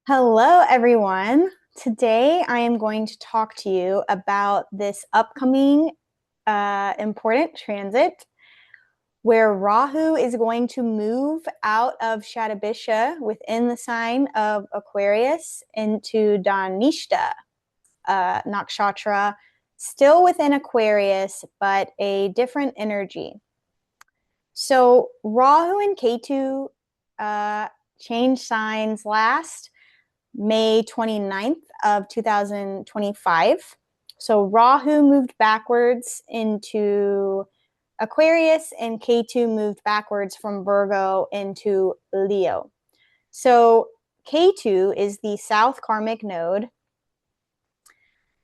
Hello, everyone. Today I am going to talk to you about this upcoming important transit where Rahu is going to move out of Shatabisha within the sign of Aquarius into Dhanishta nakshatra, still within Aquarius, but a different energy. So Rahu and Ketu changed signs last May 29th of 2025. So Rahu moved backwards into Aquarius and Ketu moved backwards from Virgo into Leo. So Ketu is the south karmic node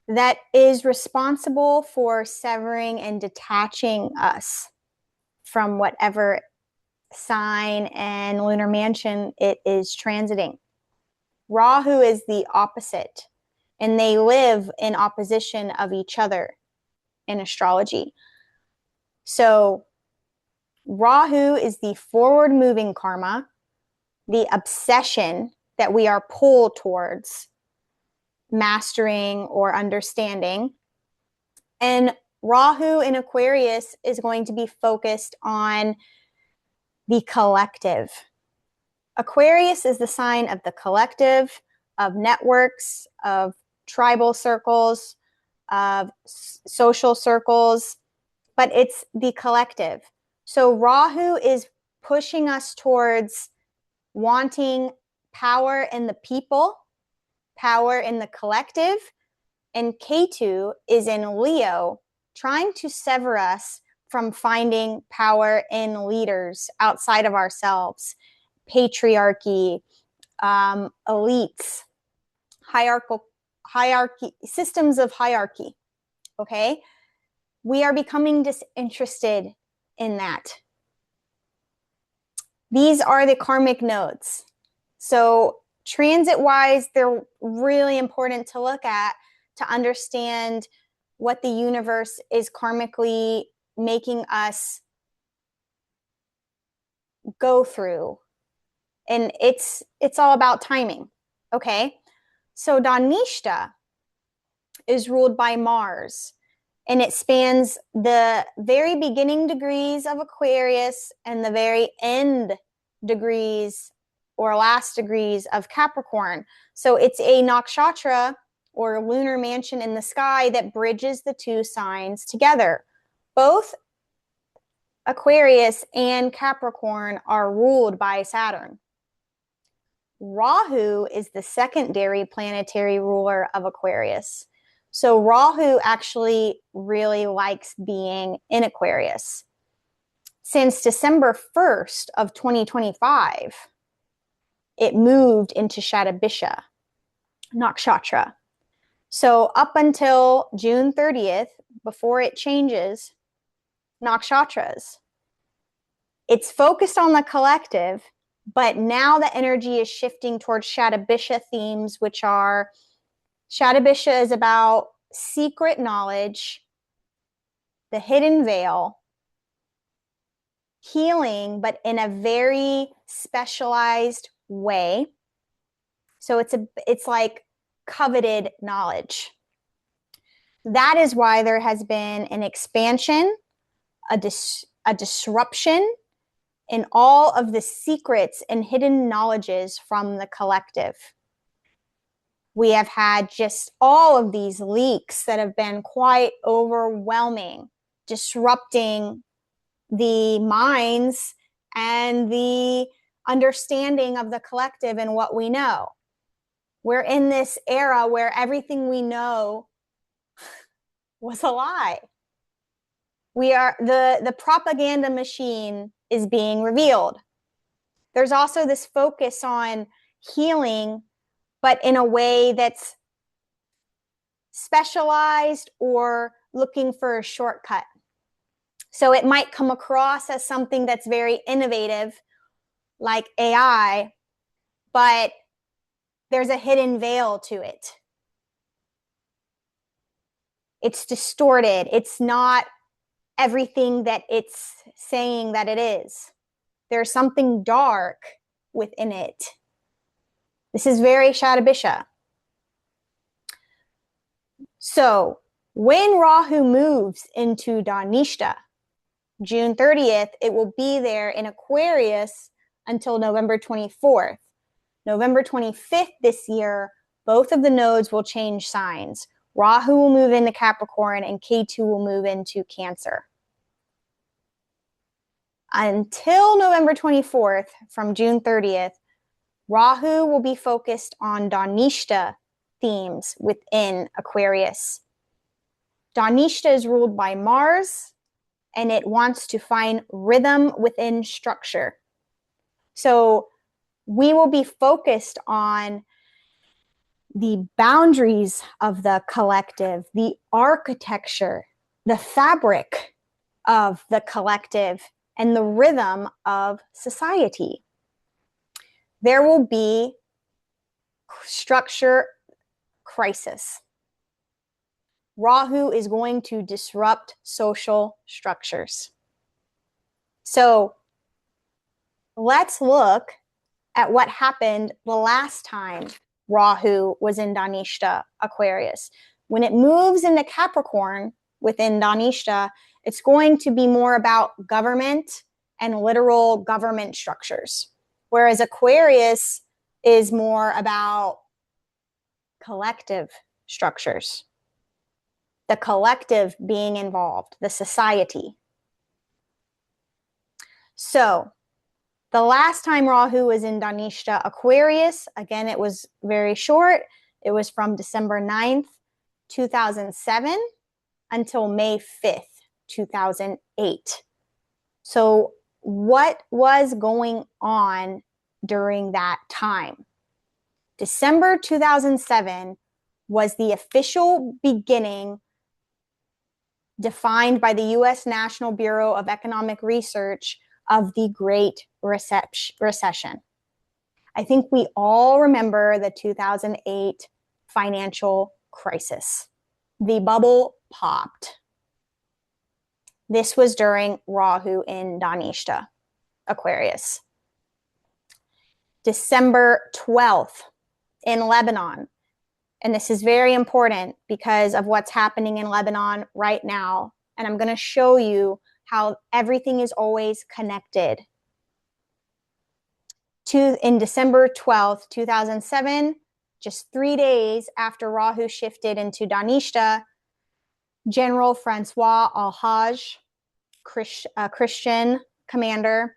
that is responsible for severing and detaching us from whatever sign and lunar mansion it is transiting. Rahu is the opposite, and they live in opposition of each other in astrology. So Rahu is the forward-moving karma, the obsession that we are pulled towards mastering or understanding. And Rahu in Aquarius is going to be focused on the collective. Aquarius is the sign of the collective, of networks, of tribal circles, of social circles, but it's the collective. So Rahu is pushing us towards wanting power in the people, power in the collective, and Ketu is in Leo, trying to sever us from finding power in leaders outside of ourselves. Patriarchy, elites, hierarchy, systems of hierarchy. Okay, we are becoming disinterested in that. These are the karmic nodes. So transit-wise, they're really important to look at to understand what the universe is karmically making us go through. And it's all about timing, okay? So Dhanishta is ruled by Mars, and it spans the very beginning degrees of Aquarius and the very end degrees or last degrees of Capricorn. So it's a nakshatra or lunar mansion in the sky that bridges the two signs together. Both Aquarius and Capricorn are ruled by Saturn. Rahu is the secondary planetary ruler of Aquarius. So Rahu actually really likes being in Aquarius. Since December 1st of 2025, it moved into Shatabisha nakshatra. So up until June 30th, before it changes nakshatras, it's focused on the collective. But now the energy is shifting towards Shatabisha themes, which are Shatabisha is about secret knowledge, the hidden veil, healing, but in a very specialized way. So it's like coveted knowledge. That is why there has been an expansion, a disruption in all of the secrets and hidden knowledges from the collective. We have had just all of these leaks that have been quite overwhelming, disrupting the minds and the understanding of the collective and what we know. We're in this era where everything we know was a lie. We are the propaganda machine is being revealed. There's also this focus on healing, but in a way that's specialized or looking for a shortcut. So it might come across as something that's very innovative, like AI, but there's a hidden veil to it. It's distorted. It's not everything that it's saying that it is. There's something dark within it. This is very Shatabisha. So when Rahu moves into Dhanishta, June 30th, it will be there in Aquarius until November 24th. November 25th this year, both of the nodes will change signs. Rahu will move into Capricorn and Ketu will move into Cancer. Until November 24th, from June 30th, Rahu will be focused on Dhanishta themes within Aquarius. Dhanishta is ruled by Mars, and it wants to find rhythm within structure. So we will be focused on the boundaries of the collective, the architecture, the fabric of the collective, and the rhythm of society. There will be structure crisis. Rahu is going to disrupt social structures. So let's look at what happened the last time Rahu was in Dhanishta, Aquarius. When it moves into Capricorn within Dhanishta, it's going to be more about government and literal government structures, whereas Aquarius is more about collective structures, the collective being involved, the society. So the last time Rahu was in Dhanishta, Aquarius, again, it was very short. It was from December 9th, 2007 until May 5th, 2008. So what was going on during that time? December 2007 was the official beginning defined by the U.S. National Bureau of Economic Research of the Great Recession. I think we all remember the 2008 financial crisis. The bubble popped. This was during Rahu in Dhanishta, Aquarius. December 12th in Lebanon. And this is very important because of what's happening in Lebanon right now. And I'm going to show you how everything is always connected. In December 12th, 2007, just 3 days after Rahu shifted into Dhanishta, General Francois Al-Hajj, Christian commander,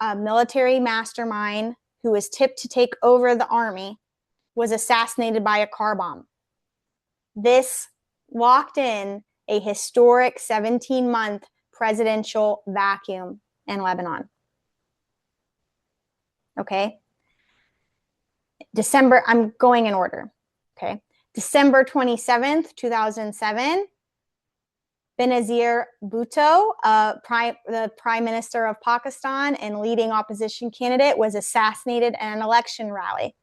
a military mastermind who was tipped to take over the army, was assassinated by a car bomb. This locked in a historic 17-month presidential vacuum in Lebanon. Okay. I'm going in order. Okay. December 27th, 2007, Benazir Bhutto, the Prime Minister of Pakistan and leading opposition candidate, was assassinated at an election rally.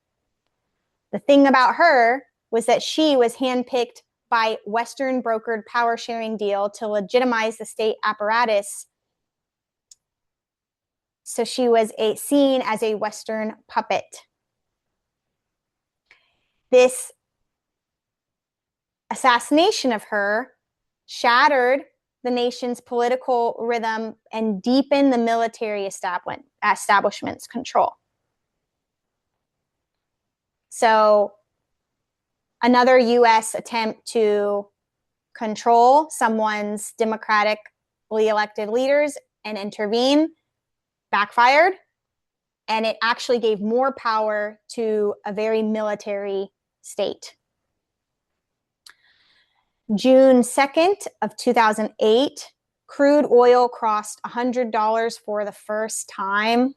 The thing about her was that she was handpicked by Western brokered power sharing deal to legitimize the state apparatus. So she was seen as a Western puppet. This assassination of her shattered the nation's political rhythm and deepened the military establishment's control. So another U.S. attempt to control someone's democratically elected leaders and intervene backfired, and it actually gave more power to a very military state. June 2nd of 2008, crude oil crossed $100 for the first time.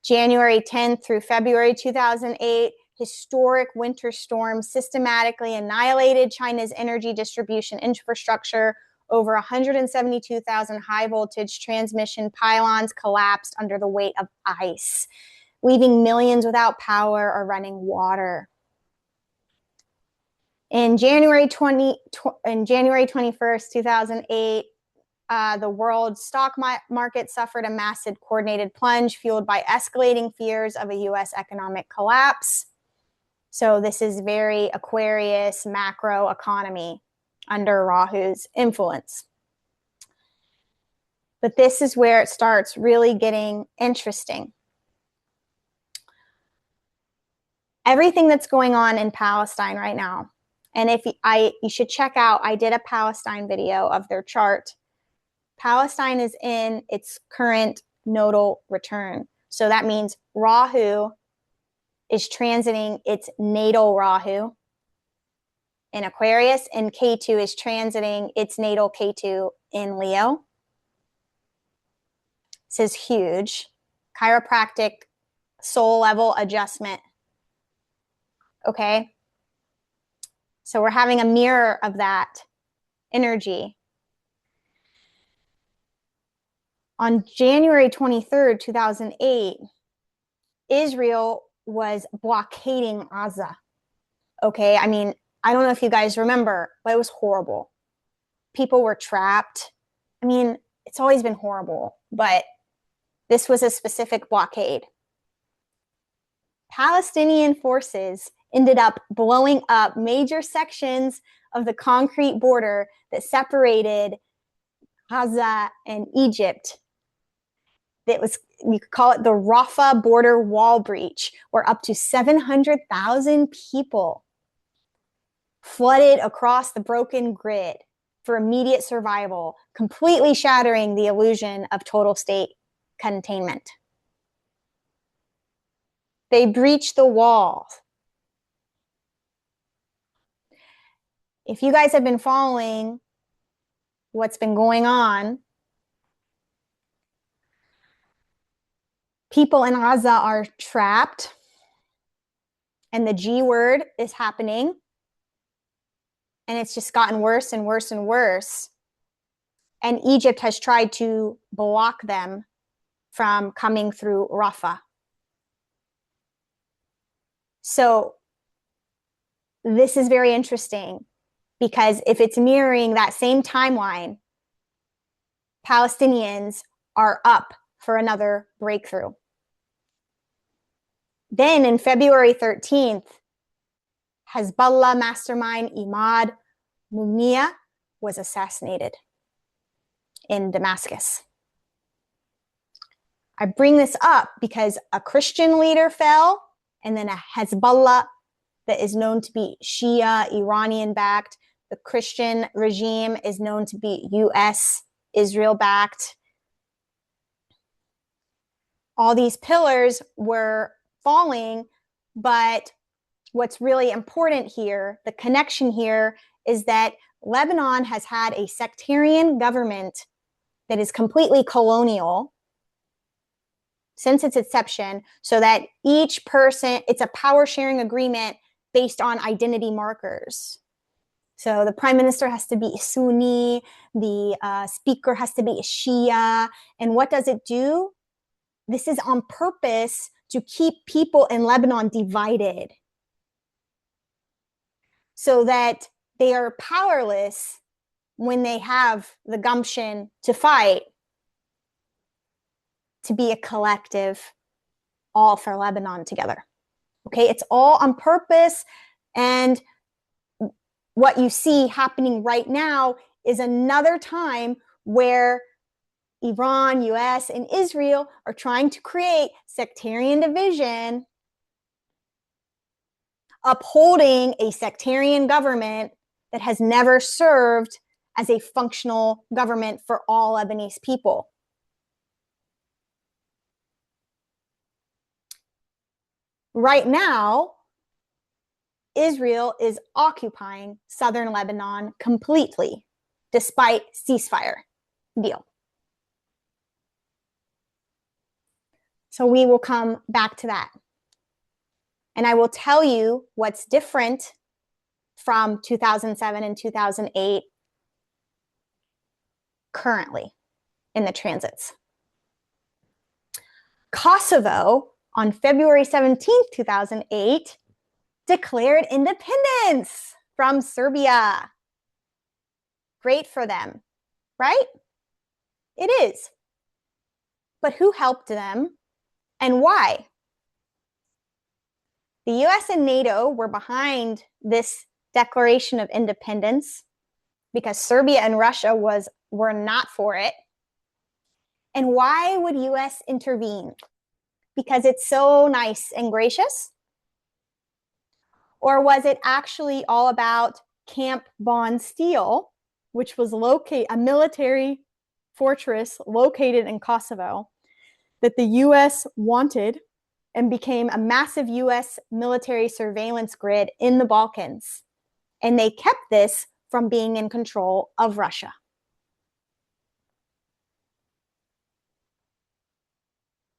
January 10th through February 2008, historic winter storms systematically annihilated China's energy distribution infrastructure. Over 172,000 high voltage transmission pylons collapsed under the weight of ice, leaving millions without power or running water. In January 21st, 2008, the world stock market suffered a massive coordinated plunge fueled by escalating fears of a U.S. economic collapse. So this is very Aquarius macro economy under Rahu's influence. But this is where it starts really getting interesting. Everything that's going on in Palestine right now, and you should check out, I did a Palestine video of their chart. Palestine is in its current nodal return. So that means Rahu is transiting its natal Rahu in Aquarius, and K2 is transiting its natal K2 in Leo. This is huge. Chiropractic soul level adjustment. Okay? So we're having a mirror of that energy. On January 23rd, 2008, Israel was blockading Gaza. Okay? I mean, I don't know if you guys remember, but it was horrible. People were trapped. I mean, it's always been horrible, but this was a specific blockade. Palestinian forces ended up blowing up major sections of the concrete border that separated Gaza and Egypt. That was, you could call it the Rafah border wall breach, where up to 700,000 people flooded across the broken grid for immediate survival, completely shattering the illusion of total state containment. They breached the wall. If you guys have been following what's been going on, people in Gaza are trapped, and the G word is happening, and it's just gotten worse and worse and worse. And Egypt has tried to block them from coming through Rafah. So this is very interesting, because if it's mirroring that same timeline, Palestinians are up for another breakthrough. Then in February 13th, Hezbollah mastermind Imad Mughniyeh was assassinated in Damascus. I bring this up because a Christian leader fell, and then a Hezbollah that is known to be Shia, Iranian-backed. The Christian regime is known to be U.S., Israel-backed. All these pillars were falling, but what's really important here, the connection here, is that Lebanon has had a sectarian government that is completely colonial since its inception, so that each person, it's a power sharing agreement based on identity markers. So the prime minister has to be Sunni, the speaker has to be Shia. And what does it do? This is on purpose to keep people in Lebanon divided, so that they are powerless when they have the gumption to fight, to be a collective, all for Lebanon together. Okay, it's all on purpose. And what you see happening right now is another time where Iran, US, and Israel are trying to create sectarian division, upholding a sectarian government that has never served as a functional government for all Lebanese people. Right now, Israel is occupying southern Lebanon completely, despite ceasefire deal. So we will come back to that. And I will tell you what's different from 2007 and 2008 currently in the transits. Kosovo, on February 17th, 2008, declared independence from Serbia. Great for them, right? It is. But who helped them and why? The US and NATO were behind this Declaration of Independence because Serbia and Russia were not for it. And why would US intervene? Because it's so nice and gracious? Or was it actually all about Camp Bondsteel, which was a military fortress located in Kosovo that the US wanted and became a massive US military surveillance grid in the Balkans? And they kept this from being in control of Russia.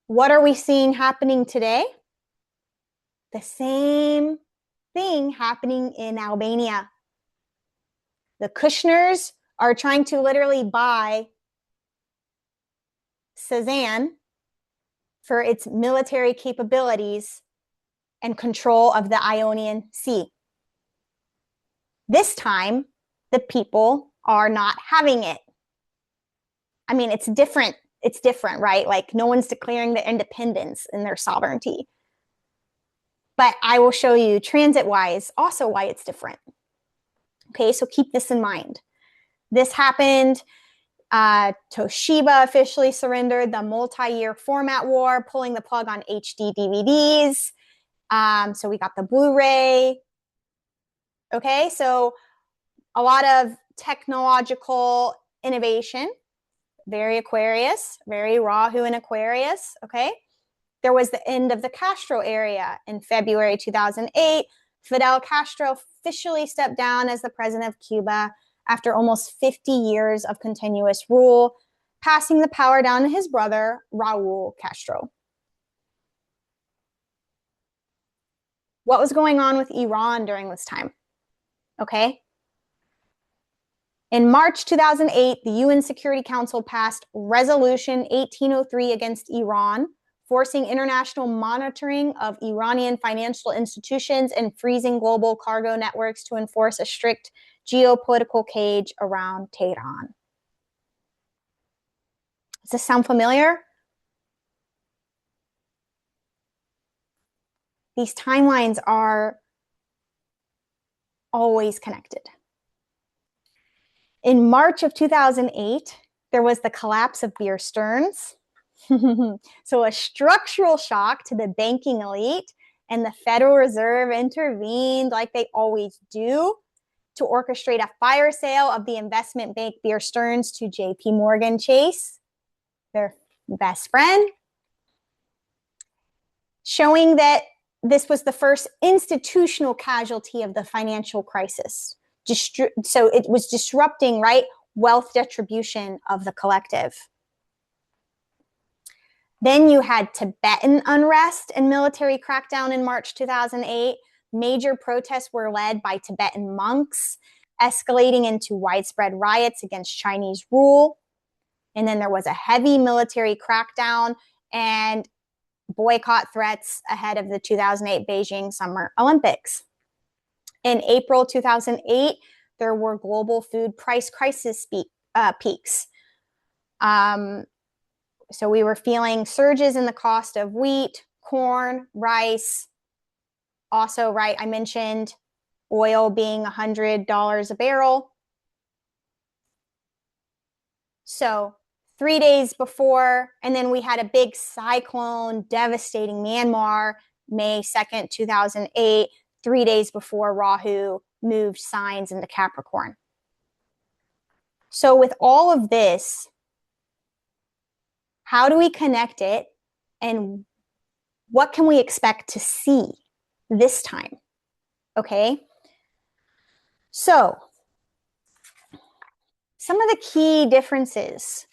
What are we seeing happening today? The same thing happening in Albania. The Kushners are trying to literally buy Sazan for its military capabilities and control of the Ionian Sea. This time, the people are not having it. I mean, it's different. It's different, right? Like, no one's declaring their independence and their sovereignty. But I will show you transit-wise also why it's different. Okay, so keep this in mind. This happened. Toshiba officially surrendered the multi-year format war, pulling the plug on HD DVDs. So we got the Blu-ray. Okay, so a lot of technological innovation. Very Aquarius, very Rahu and Aquarius, okay? There was the end of the Castro era in February 2008. Fidel Castro officially stepped down as the president of Cuba after almost 50 years of continuous rule, passing the power down to his brother, Raul Castro. What was going on with Iran during this time? Okay. In March 2008, the UN Security Council passed Resolution 1803 against Iran, forcing international monitoring of Iranian financial institutions and freezing global cargo networks to enforce a strict geopolitical cage around Tehran. Does this sound familiar? These timelines are always connected. In March of 2008, there was the collapse of Bear Stearns. So a structural shock to the banking elite, and the Federal Reserve intervened like they always do to orchestrate a fire sale of the investment bank Bear Stearns to JP Morgan Chase, their best friend, showing that this was the first institutional casualty of the financial crisis. So it was disrupting, right, wealth distribution of the collective. Then you had Tibetan unrest and military crackdown in March 2008. Major protests were led by Tibetan monks, escalating into widespread riots against Chinese rule. And then there was a heavy military crackdown and boycott threats ahead of the 2008 Beijing Summer Olympics. In April 2008, there were global food price crisis peaks. So we were feeling surges in the cost of wheat, corn, rice. Also, right, I mentioned oil being $100 a barrel. So 3 days before, and then we had a big cyclone devastating Myanmar, May 2nd, 2008, 3 days before Rahu moved signs into Capricorn. So with all of this, how do we connect it, and what can we expect to see this time? Okay. So some of the key differences.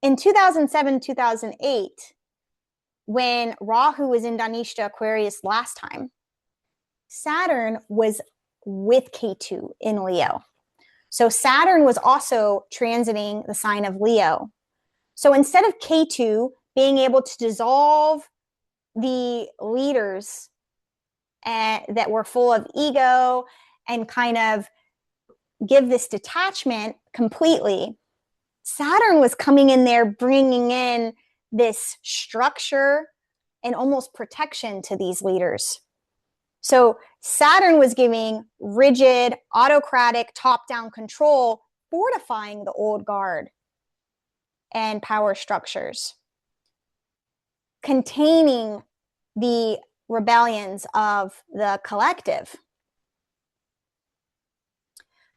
In 2007, 2008, when Rahu was in Dhanishta Aquarius last time, Saturn was with K2 in Leo. So Saturn was also transiting the sign of Leo. So instead of K2 being able to dissolve the leaders that were full of ego and kind of give this detachment completely, Saturn was coming in there, bringing in this structure and almost protection to these leaders. So Saturn was giving rigid, autocratic, top-down control, fortifying the old guard and power structures, containing the rebellions of the collective.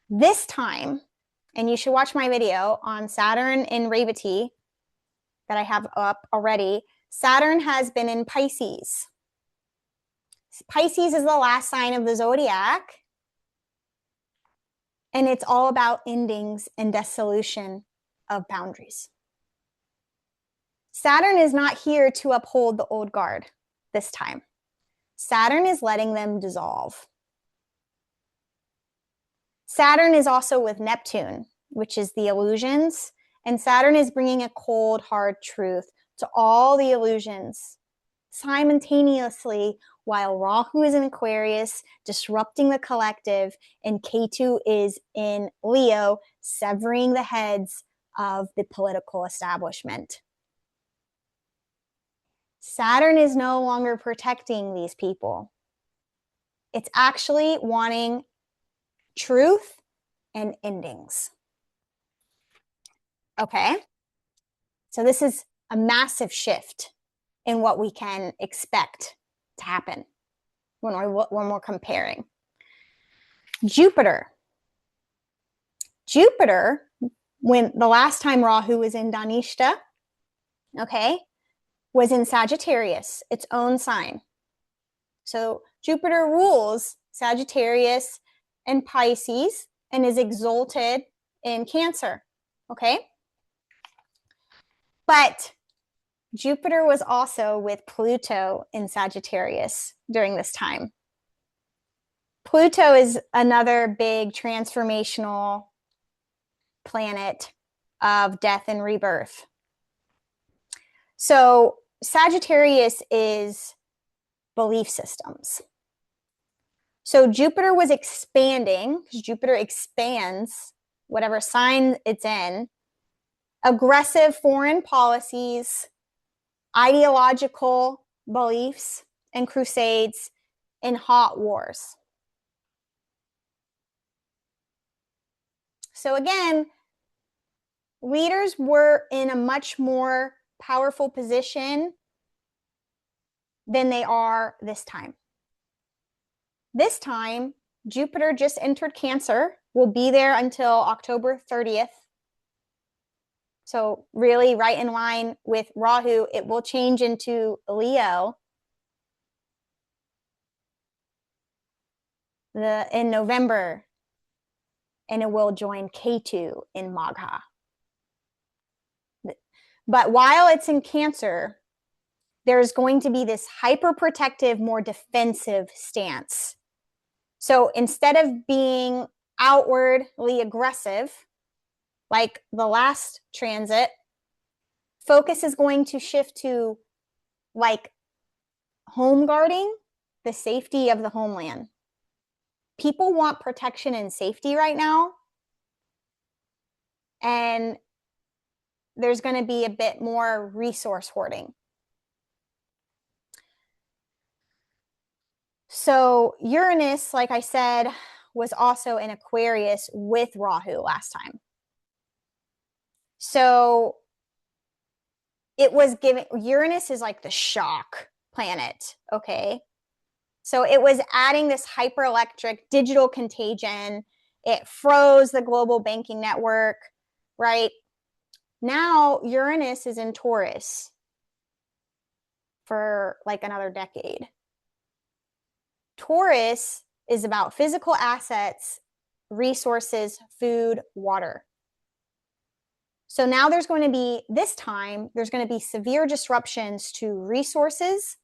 This time, and you should watch my video on Saturn in Revati that I have up already, Saturn has been in Pisces. Pisces is the last sign of the zodiac, and it's all about endings and dissolution of boundaries. Saturn is not here to uphold the old guard this time. Saturn is letting them dissolve. Saturn is also with Neptune, which is the illusions, and Saturn is bringing a cold, hard truth to all the illusions simultaneously, while Rahu is in Aquarius, disrupting the collective, and Ketu is in Leo, severing the heads of the political establishment. Saturn is no longer protecting these people. It's actually wanting truth and endings. Okay? So this is a massive shift in what we can expect to happen when we're comparing. Jupiter, when the last time Rahu was in Dhanishta, okay, was in Sagittarius, its own sign. So Jupiter rules Sagittarius and Pisces and is exalted in Cancer, okay? But Jupiter was also with Pluto in Sagittarius during this time. Pluto is another big transformational planet of death and rebirth. So Sagittarius is belief systems. So Jupiter was expanding, because Jupiter expands whatever sign it's in, aggressive foreign policies, ideological beliefs and crusades, and hot wars. So again, leaders were in a much more powerful position than they are this time. This time, Jupiter just entered Cancer, will be there until October 30th. So really right in line with Rahu, it will change into Leo in November, and it will join Ketu in Magha. But while it's in Cancer, there's going to be this hyper-protective, more defensive stance. So instead of being outwardly aggressive, like the last transit, focus is going to shift to like home guarding, the safety of the homeland. People want protection and safety right now. And there's going to be a bit more resource hoarding. So Uranus, like I said, was also in Aquarius with Rahu last time. So it was giving, Uranus is like the shock planet, okay? So it was adding this hyperelectric digital contagion. It froze the global banking network, right? Now Uranus is in Taurus for like another decade. Taurus is about physical assets, resources, food, water. So now there's going to be, this time, there's going to be severe disruptions to resources,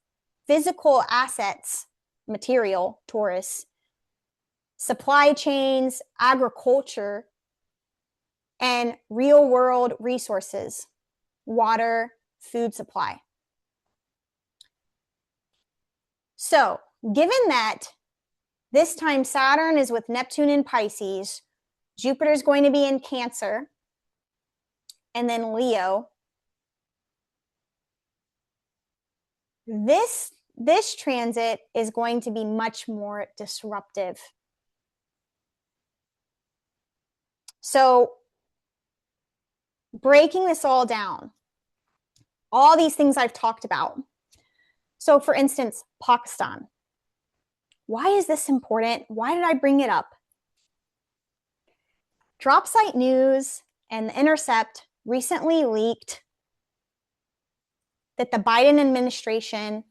physical assets, material, Taurus, supply chains, agriculture, and real world resources, water, food supply. So given that this time Saturn is with Neptune in Pisces, Jupiter is going to be in Cancer, and then Leo. This transit is going to be much more disruptive. So breaking this all down, all these things I've talked about. So for instance, Pakistan. Why is this important? Why did I bring it up? Dropsite News and The Intercept recently leaked that the Biden administration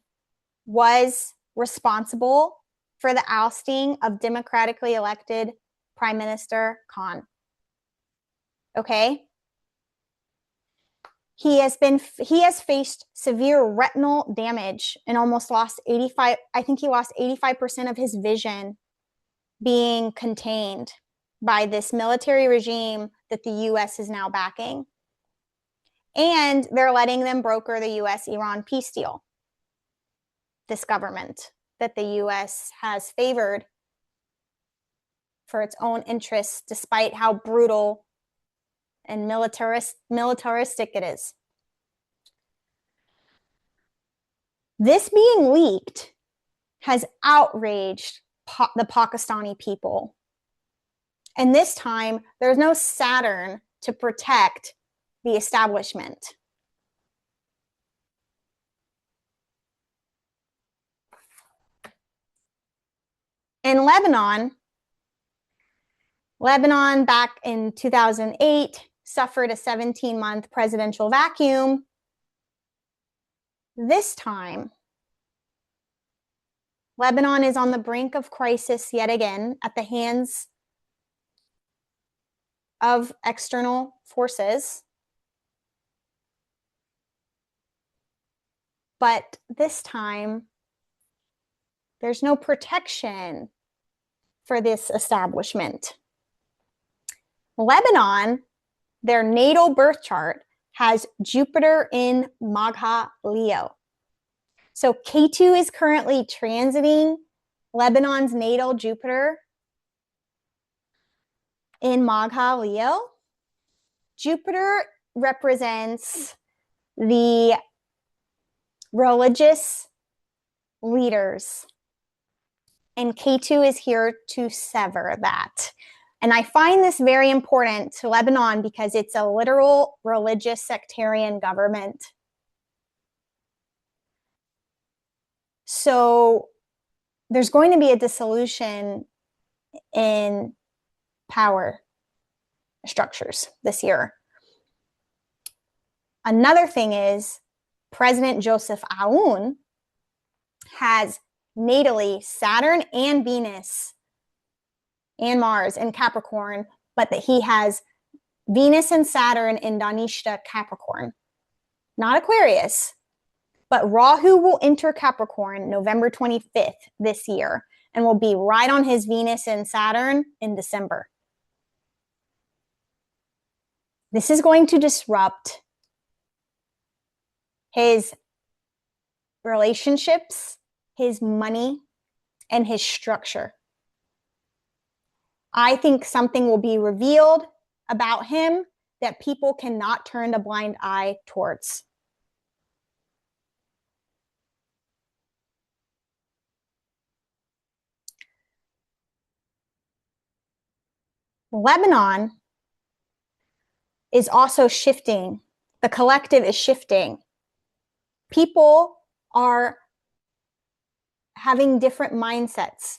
was responsible for the ousting of democratically elected Prime Minister Khan. Okay? He has faced severe retinal damage and almost lost 85% of his vision being contained by this military regime that the US is now backing. And they're letting them broker the US-Iran peace deal. This government that the US has favored for its own interests, despite how brutal and militaristic it is. This being leaked has outraged the Pakistani people. And this time, there's no Saturn to protect the establishment. In Lebanon back in 2008 suffered a 17-month presidential vacuum. This time, Lebanon is on the brink of crisis yet again at the hands of external forces. But this time, there's no protection for this establishment. Lebanon, their natal birth chart, has Jupiter in Magha Leo. So K2 is currently transiting Lebanon's natal Jupiter in Magha Leo. Jupiter represents the religious leaders, and K2 is here to sever that. And I find this very important to Lebanon because it's a literal religious sectarian government. So there's going to be a dissolution in power structures this year. Another thing is President Joseph Aoun has natally Saturn and Venus and Mars in Capricorn, but that he has Venus and Saturn in Dhanishta Capricorn, not Aquarius. But Rahu will enter Capricorn November 25th this year and will be right on his Venus and Saturn in December. This is going to disrupt his relationships, his money, and his structure. I think something will be revealed about him that people cannot turn a blind eye towards. Lebanon is also shifting. The collective is shifting. People are having different mindsets.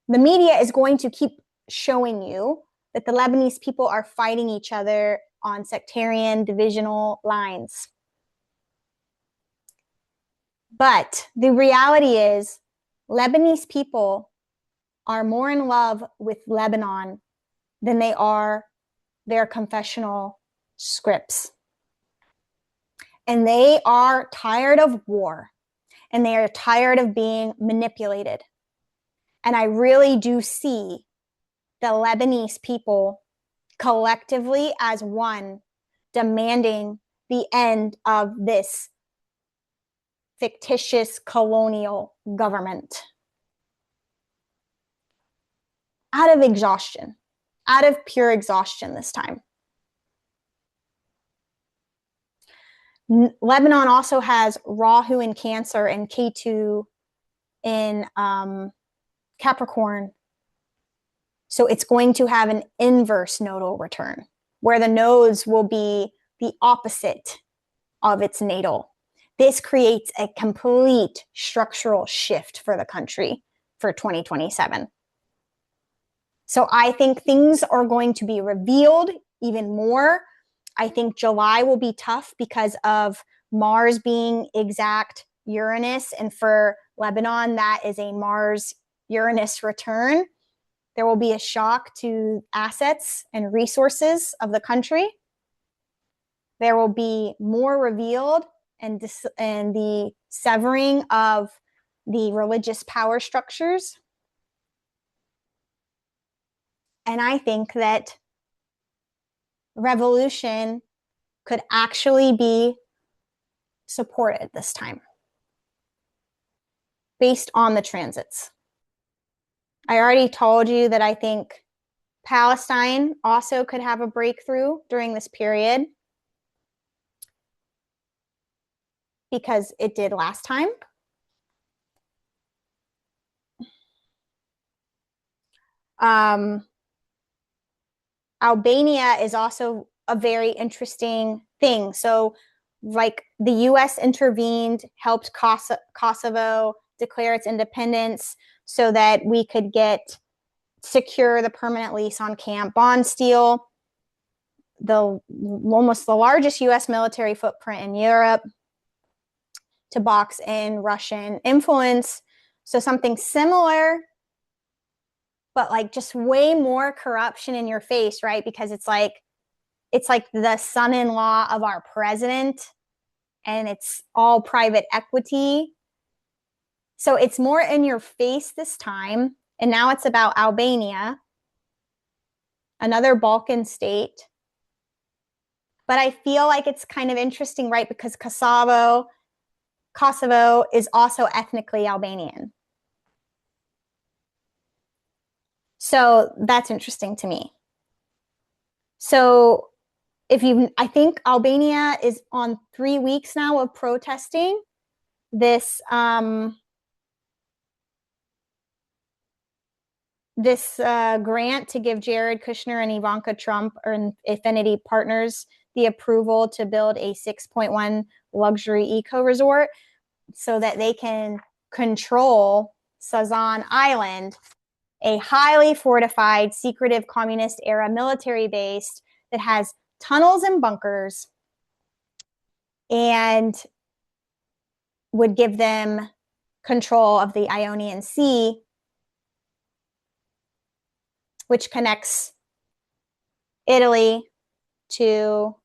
The media is going to keep showing you that the Lebanese people are fighting each other on sectarian, divisional lines. But the reality is, Lebanese people are more in love with Lebanon than they are their confessional scripts. And they are tired of war, and they are tired of being manipulated. And I really do see the Lebanese people collectively as one demanding the end of this fictitious colonial government. Out of exhaustion, out of pure exhaustion this time. Lebanon also has Rahu in Cancer and Ketu in Capricorn. So it's going to have an inverse nodal return, where the nodes will be the opposite of its natal. This creates a complete structural shift for the country for 2027. So I think things are going to be revealed even more. I think July will be tough because of Mars being exact Uranus. And for Lebanon, that is a Mars-Uranus return. There will be a shock to assets and resources of the country. There will be more revealed and the severing of the religious power structures. And I think that revolution could actually be supported this time based on the transits. I already told you that I think Palestine also could have a breakthrough during this period, because it did last time. Albania is also a very interesting thing. So like the US intervened, helped Kosovo declare its independence so that we could secure the permanent lease on Camp Bondsteel, almost the largest US military footprint in Europe, to box in Russian influence. So something similar, but like just way more corruption in your face, right? Because it's like the son-in-law of our president, and it's all private equity. So it's more in your face this time. And now it's about Albania, another Balkan state. But I feel like it's kind of interesting, right? Because Kosovo is also ethnically Albanian. So that's interesting to me. So I think Albania is on 3 weeks now of protesting this grant to give Jared Kushner and Ivanka Trump or Affinity Partners the approval to build a 6.1 luxury eco resort so that they can control Sazan Island, a highly fortified, secretive communist era military base that has tunnels and bunkers, and would give them control of the Ionian Sea, which connects Italy to,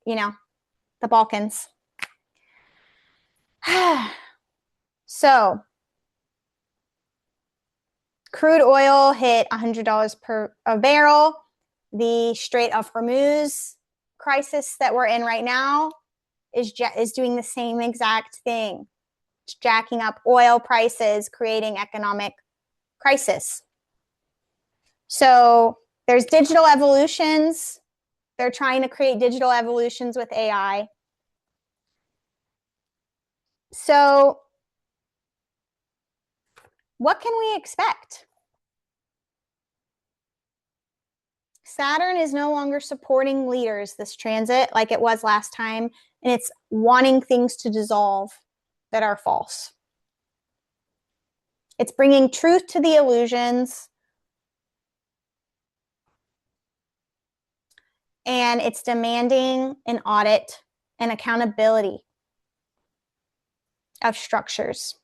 the Balkans. So crude oil hit $100 per a barrel. The Strait of Hormuz crisis that we're in right now is doing the same exact thing. It's jacking up oil prices, creating economic crisis. So there's digital evolutions. They're trying to create digital evolutions with AI. So what can we expect? Saturn is no longer supporting leaders this transit like it was last time, and it's wanting things to dissolve that are false. It's bringing truth to the illusions, and it's demanding an audit and accountability of structures.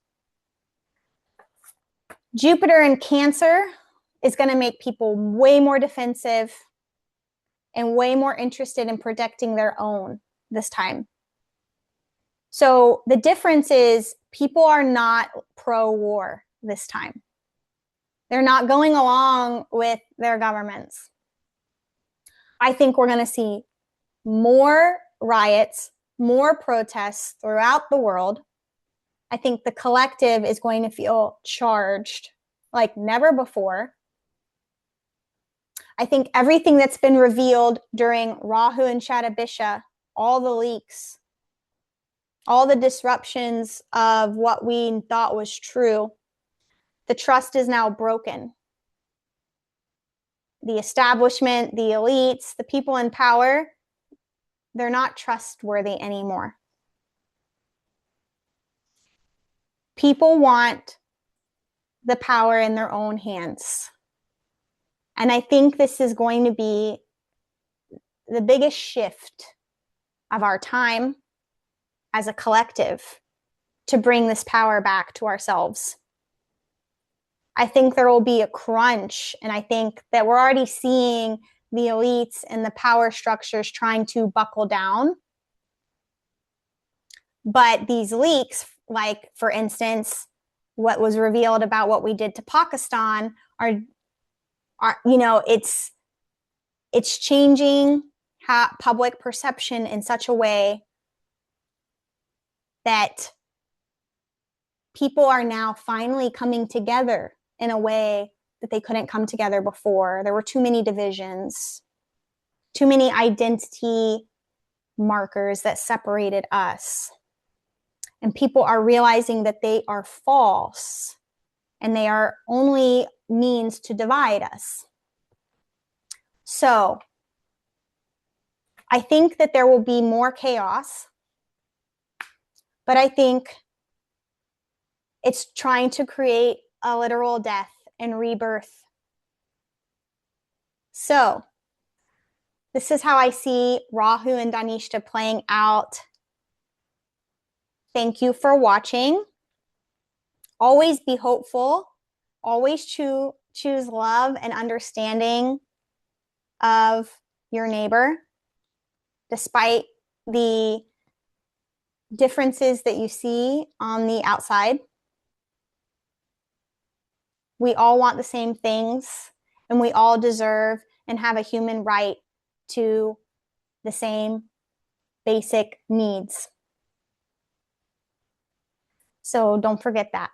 Jupiter in Cancer is going to make people way more defensive and way more interested in protecting their own this time. So the difference is people are not pro-war this time. They're not going along with their governments. I think we're going to see more riots, more protests throughout the world. I think the collective is going to feel charged like never before. I think everything that's been revealed during Rahu and Shatabisha, all the leaks, all the disruptions of what we thought was true, the trust is now broken. The establishment, the elites, the people in power, they're not trustworthy anymore. People want the power in their own hands. And I think this is going to be the biggest shift of our time as a collective to bring this power back to ourselves. I think there will be a crunch, and I think that we're already seeing the elites and the power structures trying to buckle down. But these leaks, like for instance, what was revealed about what we did to Pakistan, are you know, it's changing public perception in such a way that people are now finally coming together in a way that they couldn't come together before. There were too many divisions, too many identity markers that separated us. And people are realizing that they are false and they are only means to divide us. So I think that there will be more chaos, but I think it's trying to create a literal death and rebirth. So this is how I see Rahu and Dhanishta playing out. Thank you for watching. Always be hopeful. Always choose love and understanding of your neighbor, despite the differences that you see on the outside. We all want the same things, and we all deserve and have a human right to the same basic needs. So don't forget that.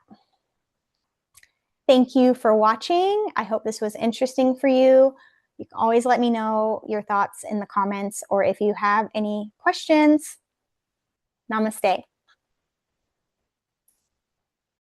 Thank you for watching. I hope this was interesting for you. You can always let me know your thoughts in the comments, or if you have any questions. Namaste.